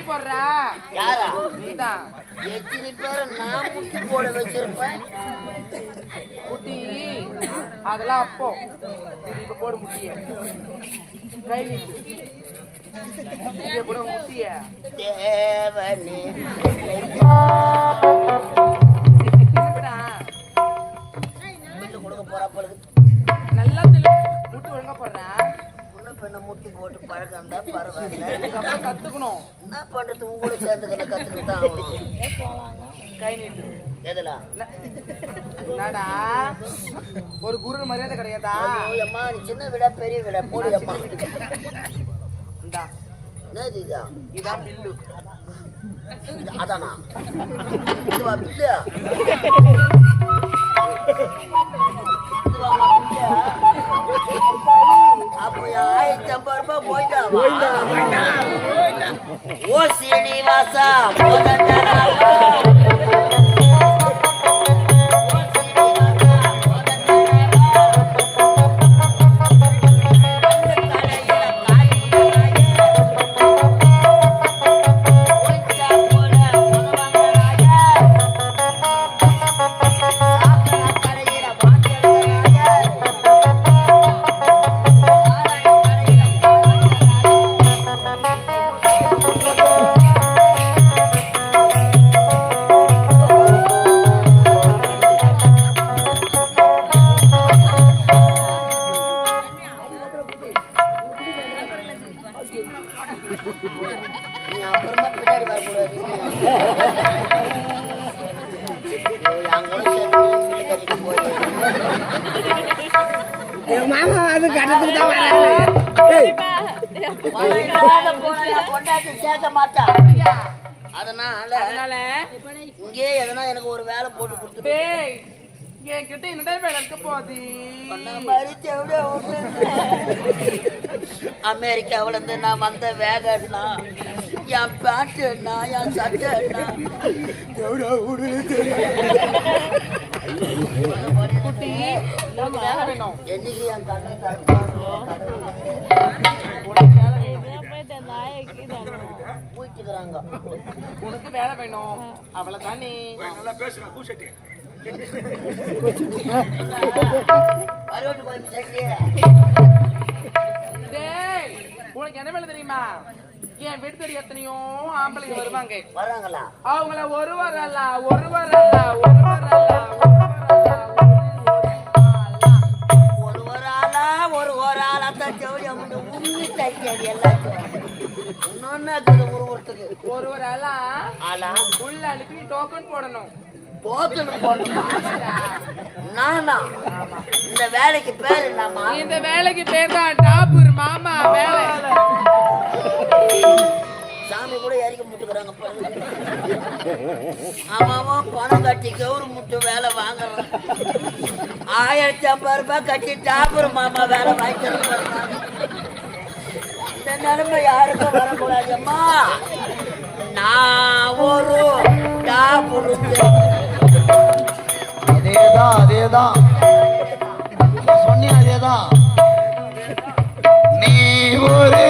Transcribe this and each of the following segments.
போடுறா யாரா? நீதான். எத்தனை பேரை நான் முட்டி போட வச்சிருப்பேன். முட்டி அதெல்லாம் அப்போ இப்ப போடு முட்டிய கை நீட்டு கூட முட்டிய தேவனே கொடுக்க போறா பொழுது நல்லா முட்டு ஒழுங்கா போடுறேன். பெண்ணை முட்டி போட்டு பழக்கம் தான் பரவாயில்ல. கத்துக்கணும். என்ன பண்றது உங்களோட சேர்ந்துக்கிட்ட கத்துக்கிட்டு கை நீட்டு எதெல்லாம் என்னடா ஒரு குரு மரியாதை கிடையாதா? அம்மா நீ சின்ன விட பெரிய விட போடுமா? இந்தா என்னது இதான்? இதான் பில்லு. அதானா இதுவா பில்லு? அப்போ 1050 ரூபாய் போயிட்டா ஓ சீனிவாசா மாமா அது கட்டத்துக்கு தான் சேர்க்க மாட்டா. அதனால இங்கே எதனா எனக்கு ஒரு வேலை போட்டு கொடுத்துட்டு என்கிட்ட என்னடா வேலை இருக்க போகுது? அமெரிக்காவில இருந்து நான் வந்த வேகன்னா என் பேண்ட்னா என் சட்டைன்னா குட்டி வேணும். என்னைக்கு என் கண்ணை ஊற்றிக்கிறாங்க. உனக்கு வேலை வேணும் அவ்வளவுதானே. நல்லா பேசுறேன் பூசட்டி. உனக்கு என்ன வேலை தெரியுமா? என் வீட்டு தெரிய எத்தனையோ ஆம்பளைங்க வருவாங்க. வராங்களா? அவங்கள ஒருவர் அல்ல ஒரு ஆளாத்தான் ஜவுளி அவங்க உண்மை தைக்காது எல்லாத்தையும். இன்னொன்னு ஒருவர் ஆளா உள்ள அனுப்பி டோக்கன் போடணும். இந்த வேலைக்கு பேர் என்னமா? இந்த வேலைக்கு பேர் தான் டாபூர் மாமா வேலை. சாமி கூட இறக்கி முட்டுக்கிறாங்க. ஆமாமா பணம் கட்டி கவுரு முட்டு வேலை வாங்குறோம். 1050 ரூபாய் கட்டி டாபூர் மாமா வேலை வாங்கிட்டு இந்த நிலைமை யாருக்கும் வரக்கூடாதும்மா. நான் ஒரு டாபூர் அதேதான் சொன்னியா? அதேதான் நீ ஒரு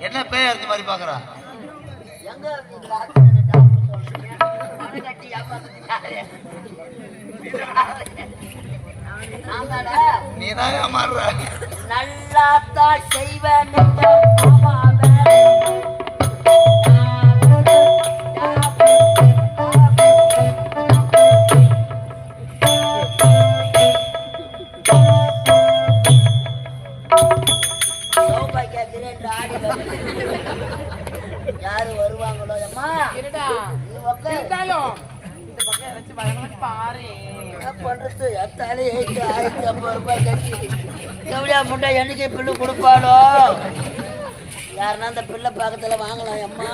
என்ன பேர் அந்த மாதிரி பாக்குறா? நீதான் ஏமாறுற. நல்லாத்தான் செய்வேன். யாரு வருவாங்களோ அம்மா? பாரு என்ன பண்றது? எத்தாலே 1050 ரூபாய் கட்டி எவ்வளோ முட்டை என்னைக்கு பில்லு கொடுப்பாளோ? யாருன்னா அந்த பிள்ளை பக்கத்துல வாங்கலாம் அம்மா.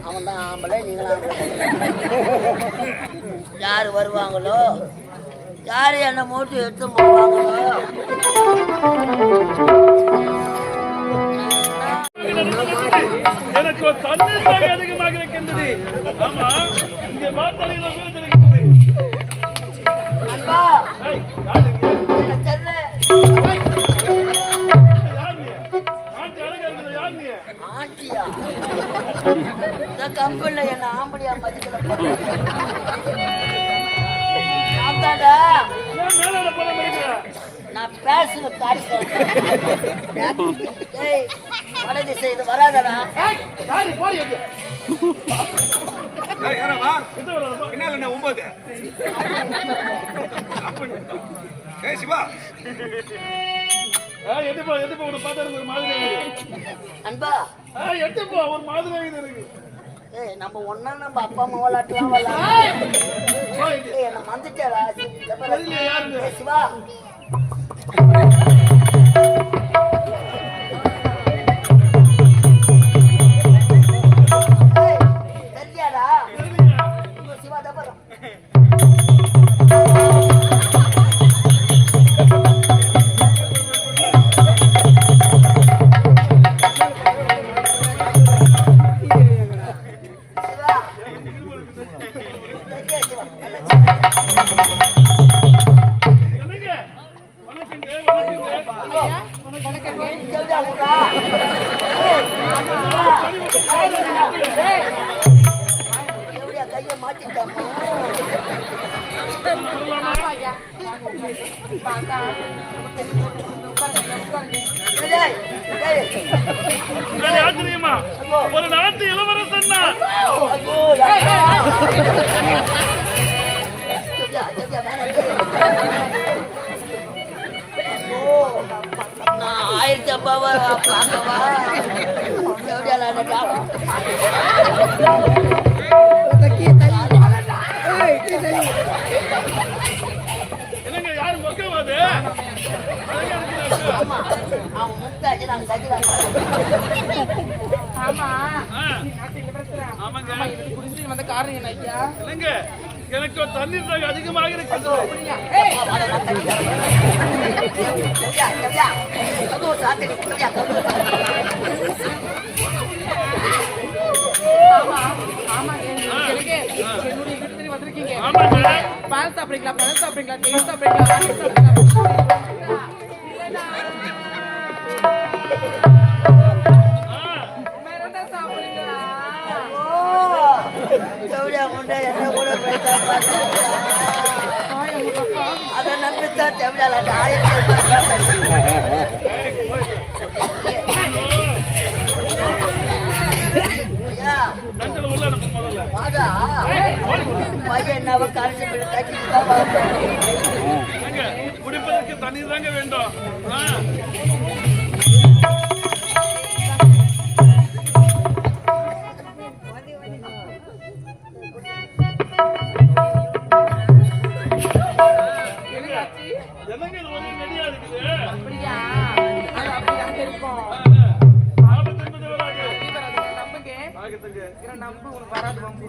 அவன் தான் ஆம்பளை, நீங்களாம் யாரு வருவாங்களோ? யாரு என்ன மூட்டு எடுத்து போவாங்களோ? எனக்கு தண்ணீர் அதிகமாக இருக்கின்றது. ஆமா, இங்கே பார்த்தாலே அன்பா கம்பெனில என்ன ஆம்படியா மதிக்கல ஆத்தாடா ஏன் மேலாட போட மாட்டேங்கிற? நான் பேசுற தாடி ஏய் வட திசை இது வராதடா ஏய், யாரு போடி எங்க? எந்த வரப்பா? பின்னால என்ன 9 ஏய் சிவா எதுப்பா ஒரு பார்த்தா எனக்கு ஒரு மாதிரி இருக்குது. அன்பா எட்டுப்பா ஒரு மாதிரி இருக்கு. ஏய் நம்ம ஒண்ணா நம்ம அப்பா அம்மா விளையாட்டுலாம் வரலாம் ஏய் என்ன மறந்துட்டேடா தெரியல யாருங்க? ஏய் சிவா ஏய் தெரியாடா சிவா தப்பறோம் என்னங்க? வணக்கங்க. கையை மாட்டிட்டாமா ஆமா ஐயா. பார்த்தா, உட்காருங்க. உங்களை ஆச்சரியமா? ஒரு நாட்டு இளவரசன் தான். நான் 1000 அப்பாவா பார்க்கவா என்னங்க யாரு மொக்கவாது? அவன் முட்டாச்சு நாங்க தக்கிறாங்க ஆமா ஆ, நாட்டு இளவரசரா? ஆமாங்க. ஆமா, இதுக்கு குடிச்சிட்டு வந்த காரணம் என்ன ஐயா? இல்லைங்க எனக்கு தண்ணீர் தாகம் அதிகமாக இருக்கிறது. அப்படியா? ஏய், ஆமா, ஆமா, எனக்கு என்னுடைய வீட்டு தேடி வந்திருக்கீங்க. ஆமாங்க. பால் சாப்பிடுறீங்களா, பழம் சாப்பிடுறீங்களா, தேன் சாப்பிடுறீங்களா, ராணி சாப்பிடுறீங்களா? இல்லைடா. வேற என்ன சாப்பிடுறீங்களா? என்ன கூட அதை நம்பித்தான் தேவையான நஞ்சல உள்ள அனுப்பு முதல்ல. பையன் என்னவோ கரைச்சி தக்கிட்டு ஏங்க, குடிப்பதற்கு தண்ணீர் தாங்க வேண்டும். ஆ, எதுக்காச்சு? என்னங்க இது ஒண்ணு நெடியா இருக்குது? அப்படியா? அது அப்படி அங்க இருக்கும். ஆபத்து என்பது வராது. நீ வராது, என்னை நம்புங்க. ஆகட்டுங்க. என்னை நம்பு, உனக்கு வராது வம்பு.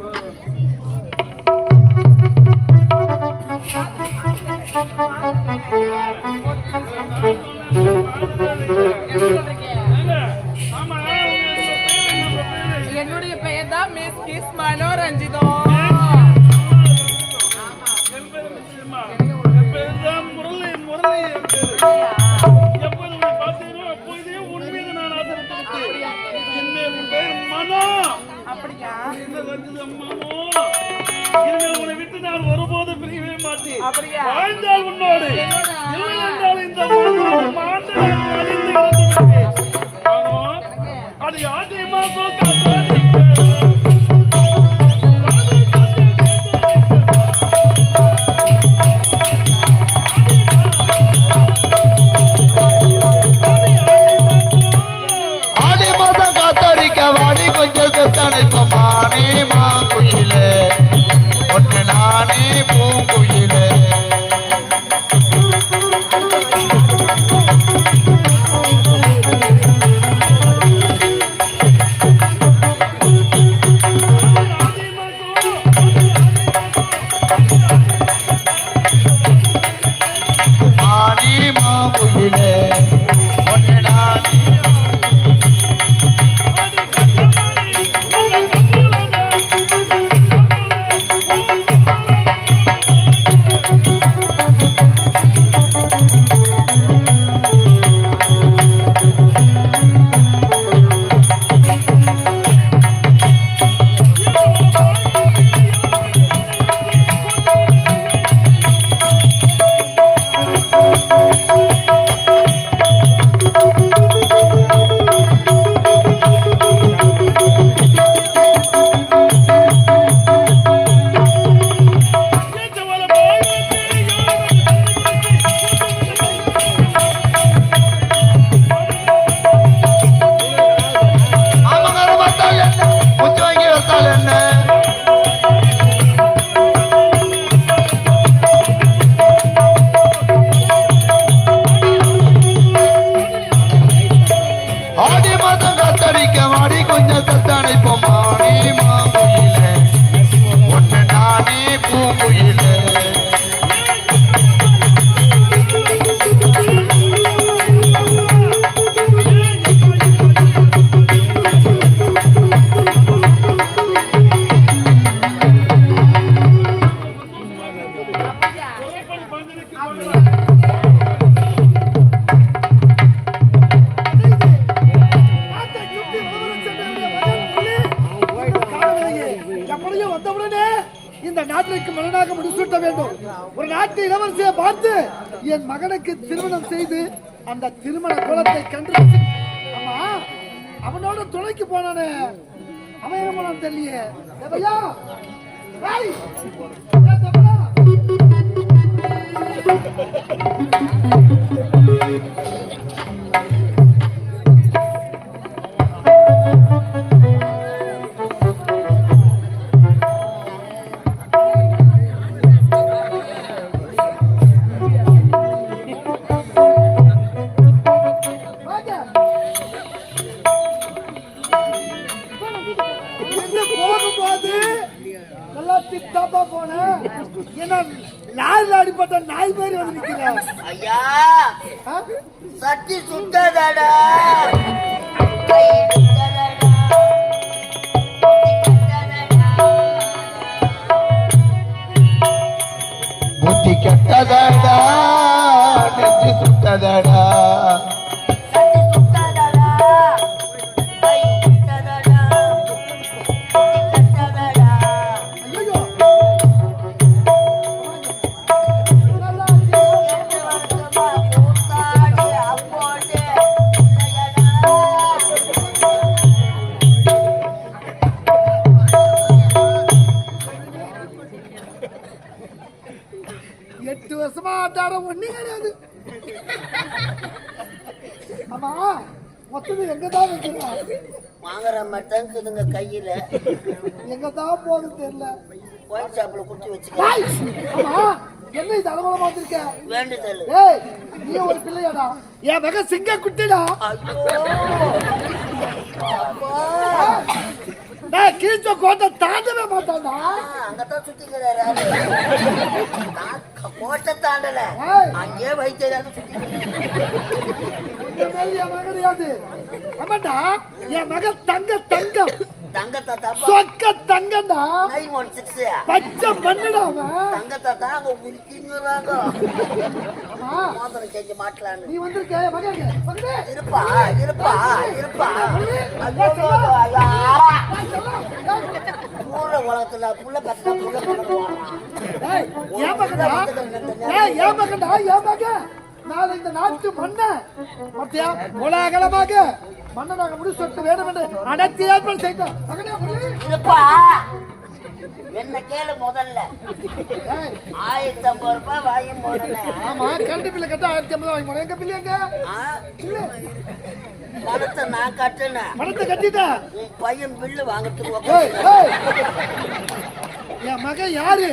என்ன சொல்றீங்க? ஏங்க, ஆமா, உங்க பேரு என்ன பேரு? என்னுடைய பெயர் தான் மிஸ் கிஸ் மனோரஞ்சிதம். என் பேரு நிச்சயமா. என் பேரு தான் முரளி என் பேரு. எப்போது உன்னை பார்த்தேனோ அப்போதே உன் மீது நான் ஆசைப்பட்டு விட்டேன். இனிமேல் உன் பேர் மனோ. அப்படியா? என்ன ரஞ்சித அம்மாவோ, இனிமேல் உன்னை விட்டு நான் ஒருபோது பிரியவே மாட்டேன். அப்படியா? வாழ்ந்தால் உன்னோடு, என்னோட? இல்லை என்றால் இந்த மாண்டு நான் அழிந்து இறந்து விட்டேன். மனோ, அது யாத்தையுமா காத்தாடி ஆடி மாதம் காத்தடிக்க வாடி கொஞ்சம் செத்தனைப்ப மானே மாங்குயிலே ஒன்று நானே பூங்குயிலே மகனுக்கு மகனா எப்படியும் வந்தவுடனே இந்த நாட்டிற்கு மகனாக முடிசூட்ட வேண்டும். ஒரு நாட்டு இளவரசியை பார்த்து என் மகனுக்கு திருமணம் செய்து அந்த திருமண கோலத்தை கண்டு ஆமா அவனோட துணைக்கு போனானே அவன் என்ன பண்ணான்னு தெரியலையே. ஏய்யா, ஏய், ஏய் தம்பா. அடிப்பட்ட நாய் மாதிரி வந்து நிக்கிறேன். ஐயா சட்டி சுட்டாதாடா புத்தி கெட்டதாடா நெஞ்சு சுட்டதாடா கிடையாது. ஆமா மொத்தம் எங்கதான் வாங்குற மட்டும் கையில எங்கதான் போகுது தெரியல. ஒயின் ஷாப்ல குட்டி வச்சுக்க. என்ன இது அலமலமா வந்திருக்க? வேண்டுதல். ஏய் நீ ஒரு பிள்ளையாடா? என் மக சிங்க குட்டிடா. டேய் கீழ்ச்ச கோட்டை தாண்டவே மாட்டான்டா. அங்கதான் சுத்திக்கிறாரு. கோட்டை தாண்டல அங்கே வைத்தியராக என் மகனையாது. ஆமாண்டா என் மக தங்கம் தங்கத்தாத்தா சொக்க தங்கம்டா. 916 பச்சை மண்ணுடா அவன். தங்கத்தாத்தா அங்க உருக்கிங்கறாங்க. மோதிரம் செஞ்சு மாட்டலான்னு நீ வந்திருக்க மகனே. இருப்பா ஊர உலகத்துல புள்ள பத்தா புள்ள நான் இந்த நாட்டு மன்னன் மத்தியா கோலாகலமாக மன்னனாக முடிச்சு வேண்டும் என்று அனைத்து ஏற்பாடு செய்தோம். என்ன கேளு முதல்ல 1050 ரூபாய் வாங்கி போடல. ஆமா கரண்ட் பில்ல கட்ட 1050 வாங்கி போட. எங்க பில்லு எங்க? பணத்தை நான் கட்டுனேன். பணத்தை கட்டிட்டா உன் பையன் பில்லு வாங்கறதுக்கு என் மகன் யாரு?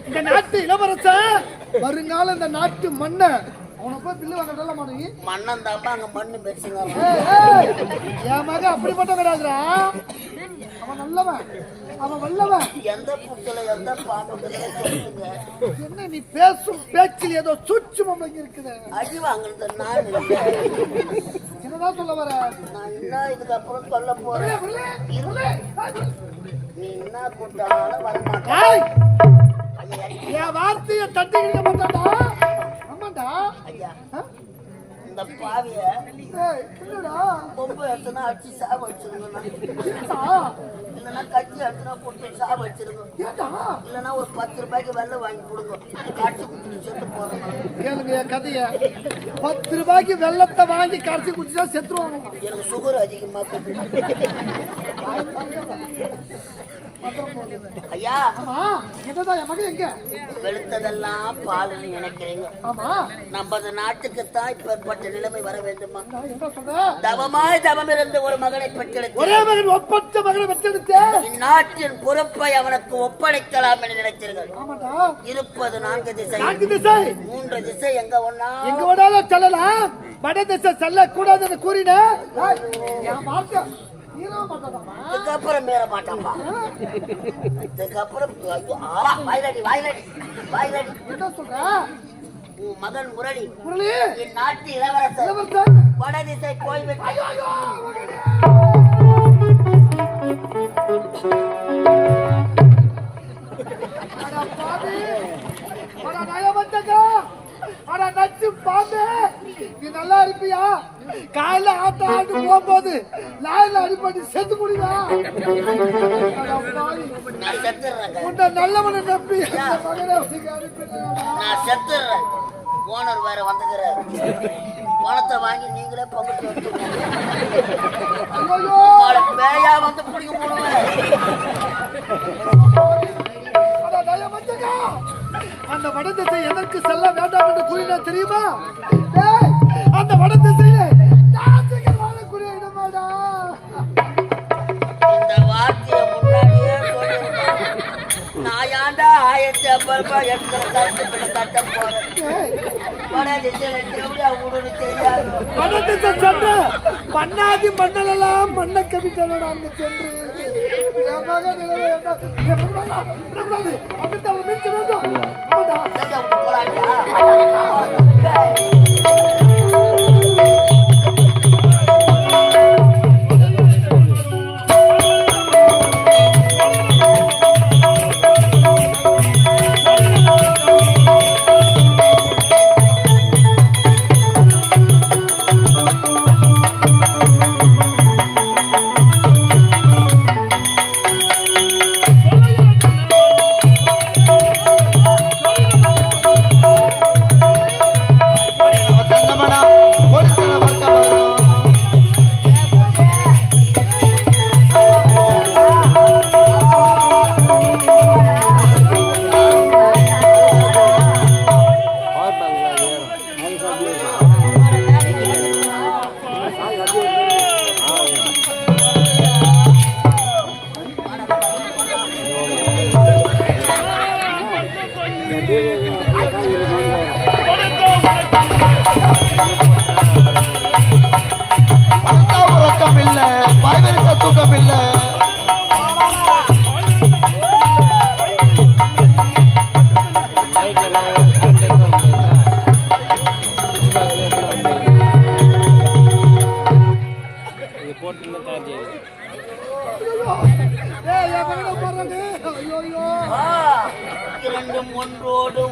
இந்த நாட்டு இளவரசன் வருங்கால இந்த நாட்டு மன்னன். அவனை போய் பில்லு வாங்கறதெல்லாம் மாட்டீங்க. மன்னன் தாப்பா அங்க மண்ணு பேசுங்க. என் மகன் அப்படிப்பட்ட கிடையாதுடா. அவன் நல்லவன், அவன் வல்லவன். எந்த புத்துல எந்த பாம்புல என்ன நீ பேசும் பேச்சில் ஏதோ சூட்சுமம் இருக்குது. அடி வாங்குறது நான் என்னதான் சொல்ல வர? நான் என்ன இதுக்கப்புறம் சொல்ல போறேன். நீ என்ன கூட்டாலும் வரமாட்டேன். என் வார்த்தையை தட்டி கிட்ட மாட்டாடா. ஆமாண்டா ஐயா இந்த பாவிய கொம்பு எடுத்துனா அடிச்சு சாவ வச்சிருங்க. இல்லைன்னா கட்சி எடுத்துனா போட்டு சாவ வச்சிருங்க. இல்லைன்னா ஒரு 10 ரூபாய்க்கு வெள்ளை வாங்கி கொடுங்க. காட்சி குடிச்சு செத்து போறேன். கேளுங்க என் கதைய. 10 ரூபாய்க்கு வெள்ளத்தை வாங்கி கரைச்சி குடிச்சா செத்துருவாங்க. எனக்கு சுகர் அதிகமா ஐயா. என்னதான் என் மகன் எங்க? வெளுத்ததெல்லாம் பாலுன்னு நினைக்கிறீங்க. ஆமா நமது நாட்டுக்குத்தான் இப்பேற்பட்ட நிலைமை வர வேண்டுமா? என்ன சொல்ற? தவமாய் தவம் இருந்து ஒரு மகனை பெற்றெடுத்து ஒரே மகன் ஒப்பற்ற மகனை பெற்றெடுத்து இந்நாட்டின் பொறுப்பை அவனுக்கு ஒப்படைக்கலாம் என நினைத்தீர்கள். ஆமாடா இருப்பது 4 திசை. 4 திசை. 3 திசை எங்க ஒண்ணா எங்க வேணாலும் செல்லலாம். வட திசை செல்ல கூடாதுன்னு கூறினேன். என் வார்த்தை இதுக்கப்புறம் மீற மாட்டான்பா. இதுக்கப்புறம் என்ன சொல்ற? உன் மகன் முரளி முரளி என் நாட்டு இளவரசர் வட திசை போய்விட்டு நயவஞ்ச மச்சக்கா ஆனா நச்சு பாம்பே நீ நல்லா இருப்பியா? காலைல ஆட்டு போகும்போது லாயில அடிப்பட்டு செத்து முடிவா? நான் செத்துறேன். உன்னை நல்லவனை நம்பி நான் செத்துறேன். ஓனர் வேற வந்துக்கிறாரு. பணத்தை வாங்கி நீங்களே பக்கத்து பேயா வந்து பிடிக்க போடுவேன். அந்த வடதிசை எதற்கு செல்ல வேண்டாம் என்று கூறினா தெரியுமா? அந்த வடதிசையை வாழக்கூடிய இடமாடா. இந்த வார்த்தையை முன்னாடியே சொல்லிருந்தேன். நான் ஏன்டா 1500 ரூபாய் எடுக்கிற கருத்து கட்ட போறேன். வடதிசை சென்று மண்ணாதி மண்ணலெல்லாம் மண்ணை கவிட்டனோட அங்க சென்று இரண்டும் ஒன்றோடு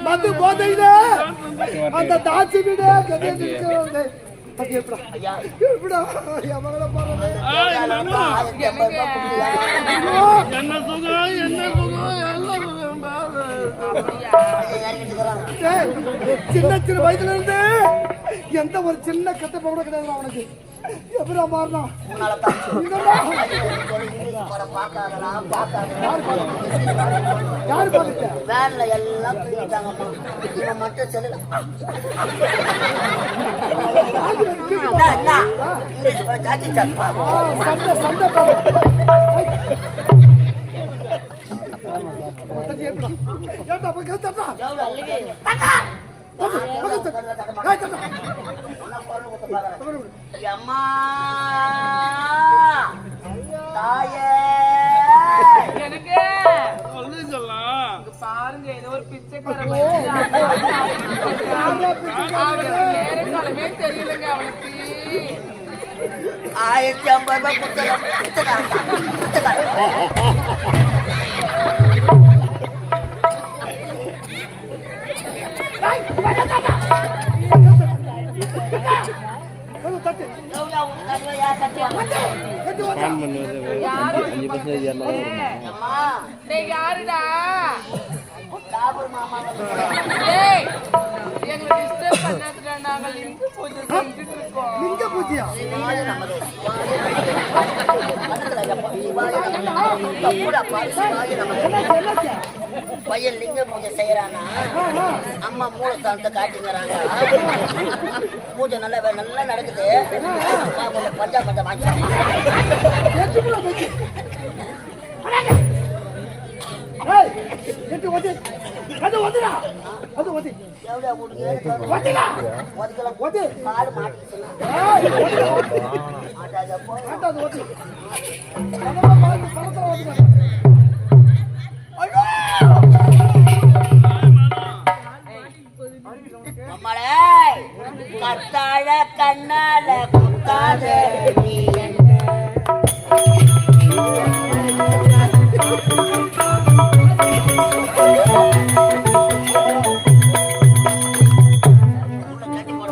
மது போதையில அந்த தாசி விட சின்ன சின்ன வயதுல இருந்து எந்த ஒரு சின்ன கட்ட கூட கிடையாது அவனுக்கு. எப்படா மாறினா யாரு பாத்துட்ட வேன்ல எல்லாம் தூக்கிட்டாங்கம்மா. இவன் மட்டும் செல்ல அம்மா தாயே எனக்கு பாருங்க ஏதோ ஒரு பிச்சைக்காரமே தெரியலங்க அவனுக்கு. 1500 யாருடா டாபர் மாமா ஏய், எங்களை disturb பண்ணாதடா, நாங்க லிங்க பூஜை செஞ்சுட்டு இருக்கோம். லிங்க பூஜையா? சிவாய நமது சிவாய தப்புடா சிவாய நமது என்னாச்சு? பையன் லிங்க பூஜை செய்யறானா அம்மா மூலஸ்தானத்தை காட்டிங்கிறாங்க பூஜை நல்லா நடக்குது கொஞ்சம் பஞ்சாபத்தை வாங்கி ஏய், எட்டு ஒது. அது ஒதுடா. அது ஒது. எவ்வளோ வீட்டுக்கு ஒதுடா. ஒதுக்கலாம் ஒது. காடு மாட்டிச்சுன்னா ஏய், ஒது. மாட்டாத போய் வேண்டாம், அது ஒது. கதவை பார்த்து பணத்தை ஒதுங்க. ஐயோ! அம்மாடே கத்தாழ கண்ணால குத்தாத நீ என்ன கட்டி போட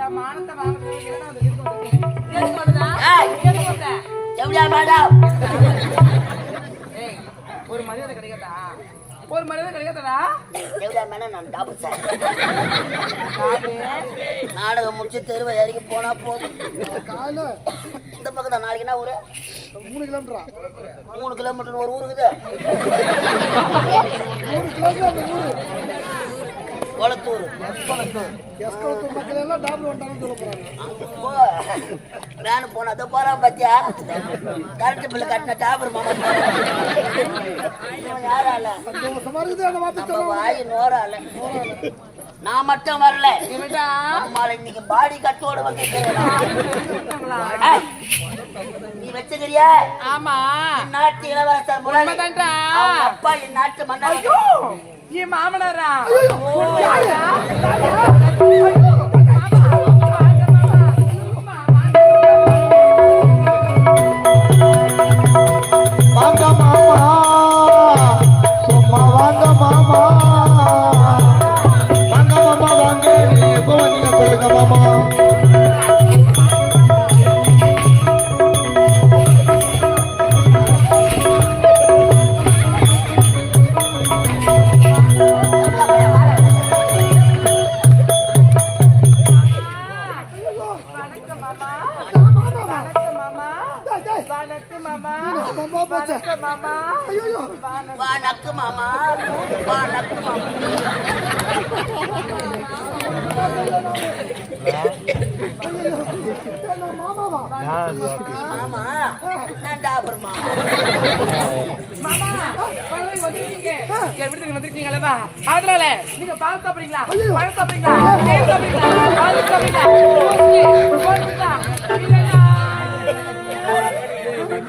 என் மானத்தை வாங்குறதுக்கு என்னடா வந்து எதுக்கு வந்திருக்கீங்க? எதுக்கு வந்தா? எதுக்கு வந்த? எப்படியா மேடம் ஏய், ஒரு மரியாதை கிடைக்காதா? ஒரு மரியாதை கிடைக்காதடா? எப்படியா மேடம் நான் டாபர் சார் யாரு? நாடகம் முடிச்சு தெருவை இறங்கி போனா போதும் காலைல இந்த பக்கம் தான் நாளைக்கு என்ன ஊரு 3 கிலோமீட்டரா? 3 கிலோமீட்டர் ஒரு ஊருக்குது 3 கிலோமீட்டர் அந்த ஊரு. குளத்தூர் எஸ்கோத்தூர் மக்கள் எல்லாம் டாப்ல வந்துட்டாங்கன்னு சொல்ல போறாங்க. வேனு போனதை போறான் பாத்தியா கரண்ட் பில்லு கட்டின டாபர் மாமா யாரால சந்தோஷமா இருக்குது அந்த வார்த்தை நம்ம சொல்லுவாங்க. வாய் நோரால நான் மட்டும் வரல என்னடா? நம்மால இன்னைக்கு பாடி கட்டோட வந்து நீ வச்சுக்கிறியா ஆமா, நாட்டு இளவரசர் முன்னாடி உண்மைதான்டா. அவங்க அப்பா என் நாட்டு மன்னர் ஐயோ, என் மாமனாரா? வாங்க மாமா, சும்மா வாங்க மாமா, வாங்க மாமா வாங்க, நீங்க எப்போ வந்தீங்க சொல்லுங்க மாமா. வணக்கம் மாமா. வணக்கம் மாமா. வணக்கம் மாமா. மாமா போச்சா? வணக்கம் மாமா. ஐயோ, வா நக்கு மாமா வா நக்கு மாமா மாமாவா? மாமா நான் டாபர் மாமா மாமா, பரவாயில்லை, வந்திருக்கீங்க. என் வீட்டுக்கு வந்திருக்கீங்களா? அதனால நீங்க பால் சாப்பிடுறீங்களா? பழம் சாப்பிடுறீங்களா? தேன் சாப்பிடுறீங்களா? பால் சாப்பிடுறீங்களா? போடுறீங்களா? இல்லையா?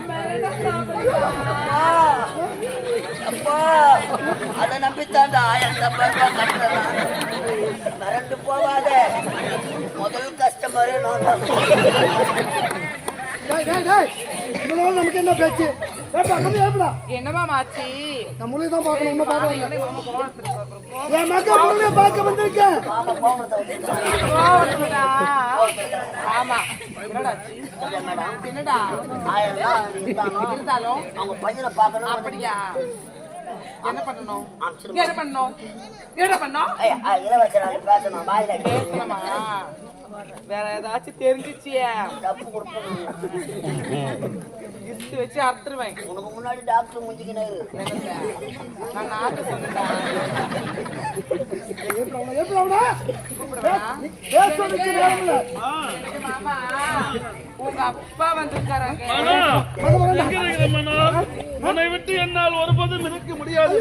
மிளகா சாப்பிடுறீங்களா? அப்பா அதை நம்பித்தாண்டா 1000 ரூபாய் கட்டுறேன் கரண்ட் போகாத முதல் கஸ்டமரு நான் தான். டேய், டேய், டேய். இவ்வளவு நாள் நமக்கு என்ன பேச்சு? ஏப்பா, கம்மி ஏப்படா. என்னமா மாச்சி? நான் முள்ளி தான் பார்க்கணும், இன்னும் பார்க்கணும். என்னை மாமா கோவத்துல பார்க்கறோம். என் மகன் முள்ளியை பார்க்க வந்திருக்கேன். மாமா கோமரத்தை வந்து கோவத்துலடா. ஆமா. என்னடா ஆச்சு? மேடம் என்னடா? 1000 இருந்தாலும் இருந்தாலும் அவங்க பையனை பார்க்கணும் அப்படியா? என்ன பண்ணணும்? அனுப்பிச்சிருமா. என்ன பண்ணணும்? என்ன பண்ணணும்? இளவரசர் பேசணும் வாயில பேசணுமா? வேற ஏதாச்சும் தெரிஞ்சிச்சியே தப்பு கொடுப்போம் இட்டு வச்சு அறுத்துருவேன். உனக்கு முன்னாடி டாக்டர் முடிஞ்சுக்கினாரு நான் நாட்டு சொன்னேன். ஏப்படா. கூப்பிடுவேன். பேச நிக்கிறேன்ல. மாமா, உங்க அப்பா வந்திருக்காராங்க. எங்க இருக்கிற மனா? உன்னை விட்டு என்னால் ஒருபோதும் இருக்க முடியாது.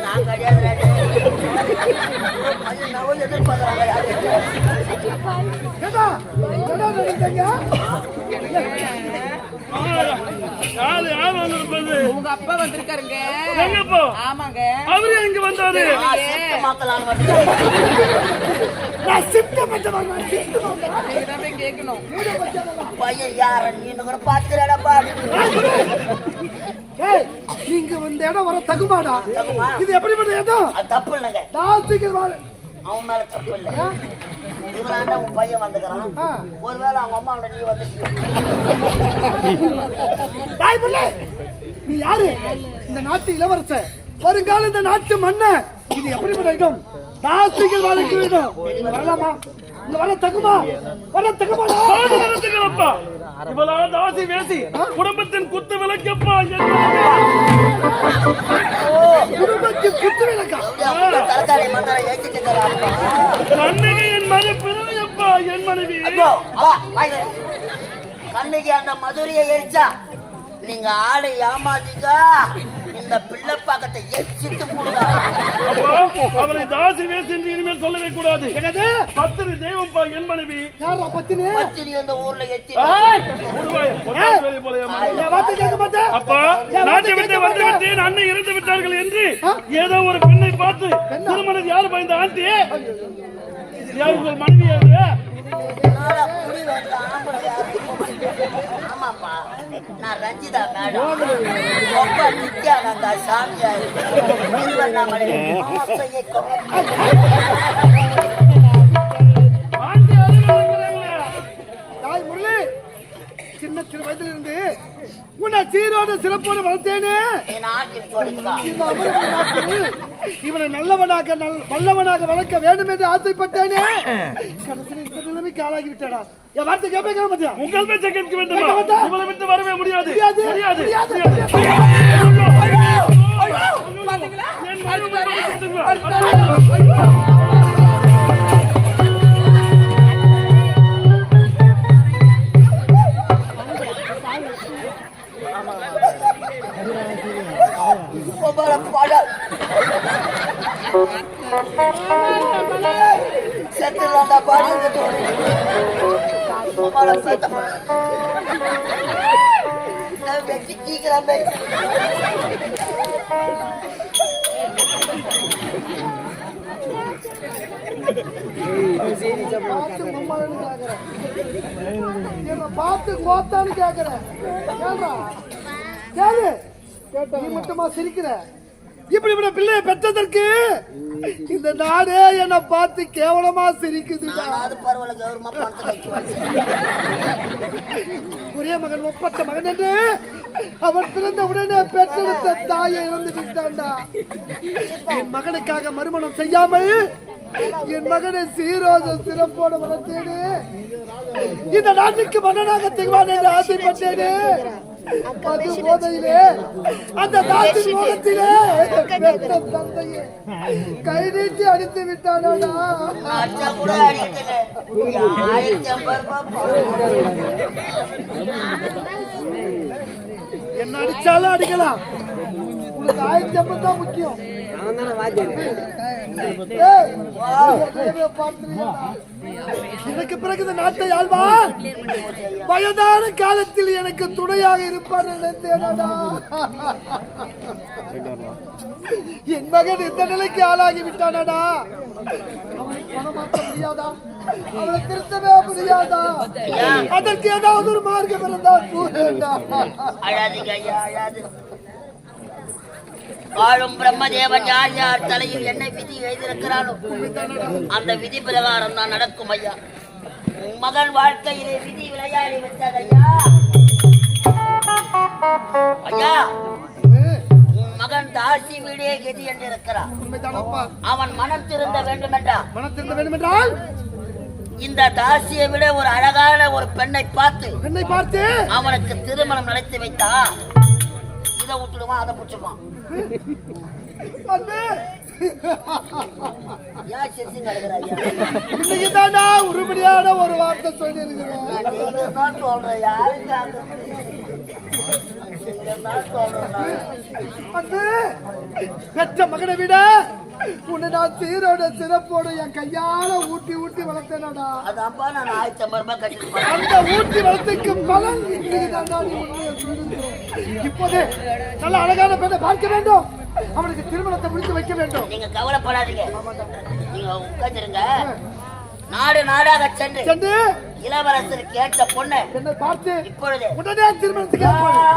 நான் கிடையாது. நான் எதிர்பார்க்கறாங்க யாரு? ஏடா, என்னடா நடந்தீங்க? யார் வந்திருப்பது? உங்க அப்பா வந்திருக்காருங்க. எங்கப்பா? ஆமாங்க. அவரு எங்க வந்தாரு? மாத்தலாம் நான் சிப்ட் பண்ண நீங்க தான் போய் கேட்கணும். பையன் யார நீ கூட பாத்துறடா. ஏய், நீங்க இந்த இடம் வர தகுமாடா? இது எப்படிப்பட்ட இடம்? அது தப்பு இல்லைங்க. நாஸ்திகர் வாழ அவன் மேல தப்பு இல்லை. இவனாண்ட உன் பையன் வந்துக்கிறான். ஒருவேளை அவங்க அம்மாவோட நீ வந்து தாய் பிள்ளை, நீ யாரு? இந்த நாட்டு இளவரசர், வருங்கால இந்த நாட்டு மன்னன். இது எப்படிப்பட்ட இடம்? நாஸ்திகர் வாழைக்கு இடம். இங்க வரலாமா? இங்க வர தகுமா? வர தகுமாடா? அப்பா இவளா தாசி வேசி குடும்பத்தின் குத்து விளக்கப்பா. குடும்பத்தில் குத்து விளக்கா? தரக்காரி மந்திரம் ஏற்றிட்டு கண்ணகி என் மனைவி பிறவையப்பா. என் மனைவி கண்ணகி அந்த மதுரையை எரிச்சா நீங்க ஆளை ஏமாத்தீங்க. இந்த பிள்ளை பாக்கத்தை எச்சிட்டு போடுங்க. அவரை தாசி வேசி என்று இனிமேல் சொல்லவே கூடாது. என்னது? பத்திரி தெய்வம்பா என் மனைவி. யாரா பத்தினி? பத்தினி அந்த ஊர்ல எத்தி அப்பா நாட்டை விட்டு வந்து விட்டேன், அன்னை இறந்து விட்டார்கள் என்று ஏதோ ஒரு பெண்ணை பார்த்து திருமணம் யாரு பயந்த ஆண்டி யார் உங்கள் மனைவி? ஆமாப்பா, நான் ரஞ்சிதா மேடம். ரொம்ப நித்யானந்தா சாமியார் தாய் முரளி, சின்ன சின்ன வயதுல இருந்து உன்னை சீரோடு சிறப்போடு வளர்த்தேனே. இந்த அமரபுரி நாட்டில் இவனை நல்லவனாக வல்லவனாக வளர்க்க வேண்டும் என்று ஆசைப்பட்டேனே. கடைசியில் இந்த நிலைமைக்கு ஆளாகி விட்டேடா. என் வார்த்தை கேட்க மாட்டியா? உங்கள் பேச்சை கேட்க வேண்டும். இவளை விட்டு வரவே முடியாது. செத்துலாண்டா பாடி வெட்டிக்கிறாமே. பார்த்து கோத்தான்னு கேக்குறேன். கேளு, நீ மட்டுமா சிரிக்கிற? இப்படி இப்படி பிள்ளைய பெற்றதற்கு இந்த நாடே என்ன பார்த்து கேவலமா சிரிக்குது. ஒரே மகன் ஒப்பற்ற மகன் என்று அவன் பிறந்த உடனே பெற்றெடுத்த தாயை இழந்து விட்டான்டா. என் மகனுக்காக மறுமணம் செய்யாமல் என் மகனை சீரோத சிறப்போடு வளர்த்தேனே. இந்த நாட்டுக்கு மன்னனாக திகழ்வான் என்று ஆசைப்பட்டேனே. அது போதையிலே அந்த நாட்டின் முகத்திலே பெற்ற தந்தையை கை நீட்டி அடித்து விட்டானா. என்ன அடிச்சாலும் அடிக்கலாம், உனக்கு 1050 தான் முக்கியம். எனக்கு பிறகு இந்த நாட்டை ஆள்வான் வயதான காலத்தில் எனக்கு துணையாக இருப்பான் நினைத்தேனடா. என் மகன் இந்த நிலைக்கு ஆளாகி விட்டானடா. அவனை பணமாக்க முடியாதா? அவனை திருத்தவே முடியாதா? அதற்கு ஏதாவது ஒரு மார்க்கம் இருந்தால் கூறேண்டா. வாழும் பிரம்மதேவன் யார் யார் தலையில் என்ன விதி எழுதியிருக்கிறானோ அந்த விதி பிரகாரம் தான் நடக்கும் ஐயா. மகன் வாழ்க்கையிலே விதி விளையாடி விட்டது ஐயா. ஐயா, மகன் தாசி வீடே கதி என்றிருக்கிறான். அவன் மனம் திருந்த வேண்டும் என்றால் இந்த தாசியை விட ஒரு அழகான ஒரு பெண்ணை பார்த்து அவனுக்கு திருமணம் நடத்தி வைத்தா இதை விட்டுடுவான், அதை பிடிச்சிருவான். உருப்படியான ஒரு வார்த்தை சொல்லி சொல்றேன். அண்ணே, பெற்ற மகனை விட உன்னை நான் சீரோட சிறப்போட என் கையால ஊட்டி ஊட்டி வளர்த்தேனடா. அதான்ப்பா நான் 1500 ரூபாய் கட்டிட்டு அந்த ஊட்டி வளர்த்துக்கு பலன் இன்னைக்குதான்டா நீ உண்மையை சொல்லியிருக்கிறோம். இப்போதே நல்ல அழகான பெண்ணை பார்க்க வேண்டும், அவனுக்கு திருமணத்தை முடித்து வைக்க வேண்டும். நீங்க கவலைப்படாதீங்க, நீங்க உட்காந்துருங்க. நாடு நாடாக சென்று சென்று இளவரசர் கேட்ட பொண்ணு என்னை பார்த்து இப்பொழுது உடனே திருமணத்துக்கு ஏற்பாடு.